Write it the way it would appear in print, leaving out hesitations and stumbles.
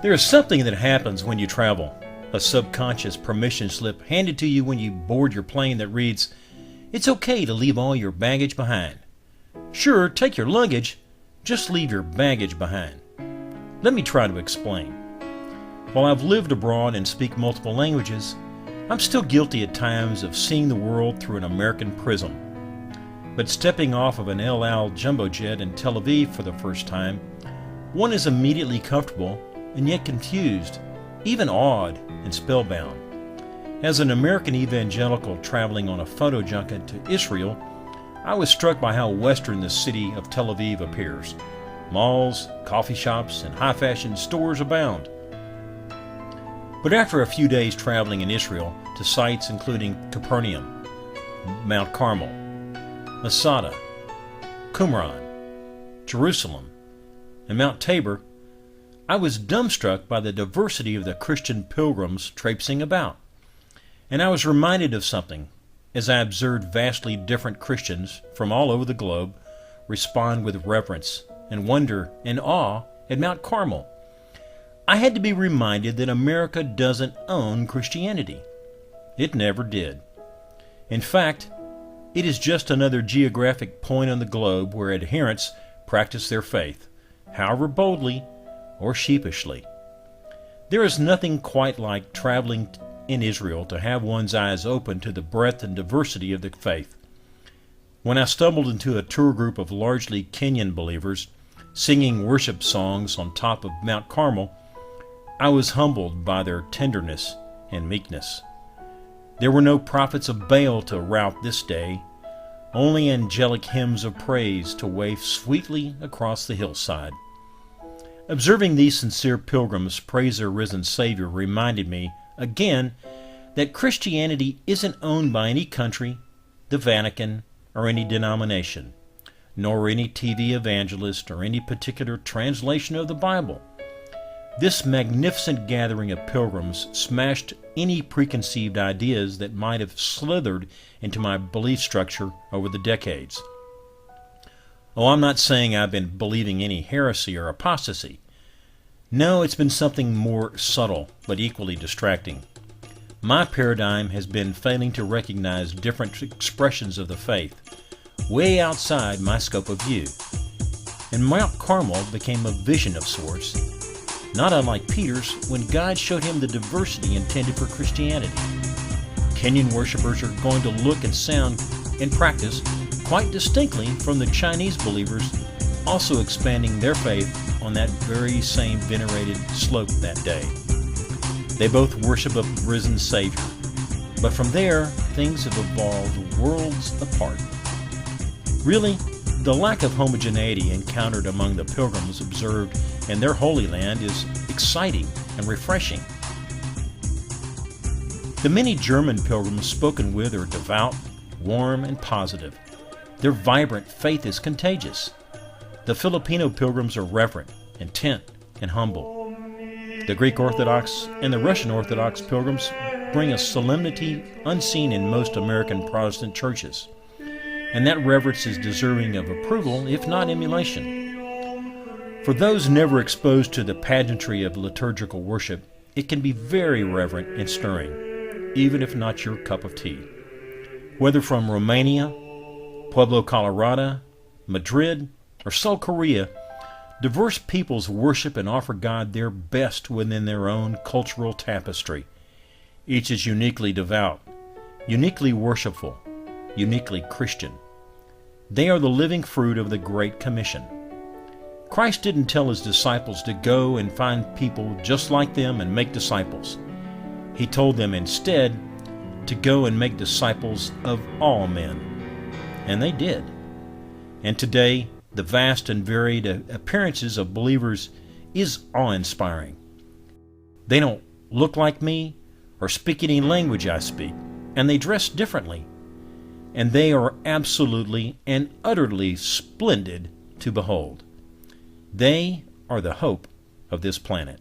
There is something that happens when you travel, a subconscious permission slip handed to you when you board your plane that reads, "It's okay to leave all your baggage behind. Sure, take your luggage, just leave your baggage behind." Let me try to explain. While I've lived abroad and speak multiple languages, I'm still guilty at times of seeing the world through an American prism. But stepping off of an El Al jumbo jet in Tel Aviv for the first time, one is immediately comfortable and yet confused, even awed and spellbound. As an American evangelical traveling on a photo junket to Israel, I was struck by how Western the city of Tel Aviv appears. Malls, coffee shops, and high-fashion stores abound. But after a few days traveling in Israel to sites including Capernaum, Mount Carmel, Masada, Qumran, Jerusalem, and Mount Tabor, I was dumbstruck by the diversity of the Christian pilgrims traipsing about. And I was reminded of something as I observed vastly different Christians from all over the globe respond with reverence and wonder and awe at Mount Carmel. I had to be reminded that America doesn't own Christianity. It never did. In fact, it is just another geographic point on the globe where adherents practice their faith, however boldly or sheepishly. There is nothing quite like traveling in Israel to have one's eyes open to the breadth and diversity of the faith. When I stumbled into a tour group of largely Kenyan believers singing worship songs on top of Mount Carmel, I was humbled by their tenderness and meekness. There were no prophets of Baal to rout this day, only angelic hymns of praise to wave sweetly across the hillside. Observing these sincere pilgrims praise their risen Savior reminded me, again, that Christianity isn't owned by any country, the Vatican, or any denomination, nor any TV evangelist or any particular translation of the Bible. This magnificent gathering of pilgrims smashed any preconceived ideas that might have slithered into my belief structure over the decades. Oh, I'm not saying I've been believing any heresy or apostasy. No, it's been something more subtle, but equally distracting. My paradigm has been failing to recognize different expressions of the faith, way outside my scope of view. And Mount Carmel became a vision of sorts, not unlike Peter's when God showed him the diversity intended for Christianity. Kenyan worshipers are going to look and sound and practice quite distinctly from the Chinese believers also expanding their faith on that very same venerated slope that day. They both worship a risen Savior, but from there, things have evolved worlds apart. Really, the lack of homogeneity encountered among the pilgrims observed in their Holy Land is exciting and refreshing. The many German pilgrims spoken with are devout, warm, and positive. Their vibrant faith is contagious. The Filipino pilgrims are reverent, intent, and humble. The Greek Orthodox and the Russian Orthodox pilgrims bring a solemnity unseen in most American Protestant churches, and that reverence is deserving of approval, if not emulation. For those never exposed to the pageantry of liturgical worship, it can be very reverent and stirring, even if not your cup of tea. Whether from Romania, Pueblo, Colorado, Madrid, or Seoul, Korea, diverse peoples worship and offer God their best within their own cultural tapestry. Each is uniquely devout, uniquely worshipful, uniquely Christian. They are the living fruit of the Great Commission. Christ didn't tell his disciples to go and find people just like them and make disciples. He told them instead to go and make disciples of all men. And they did. And today, the vast and varied appearances of believers is awe-inspiring. They don't look like me or speak any language I speak, and they dress differently. And they are absolutely and utterly splendid to behold. They are the hope of this planet.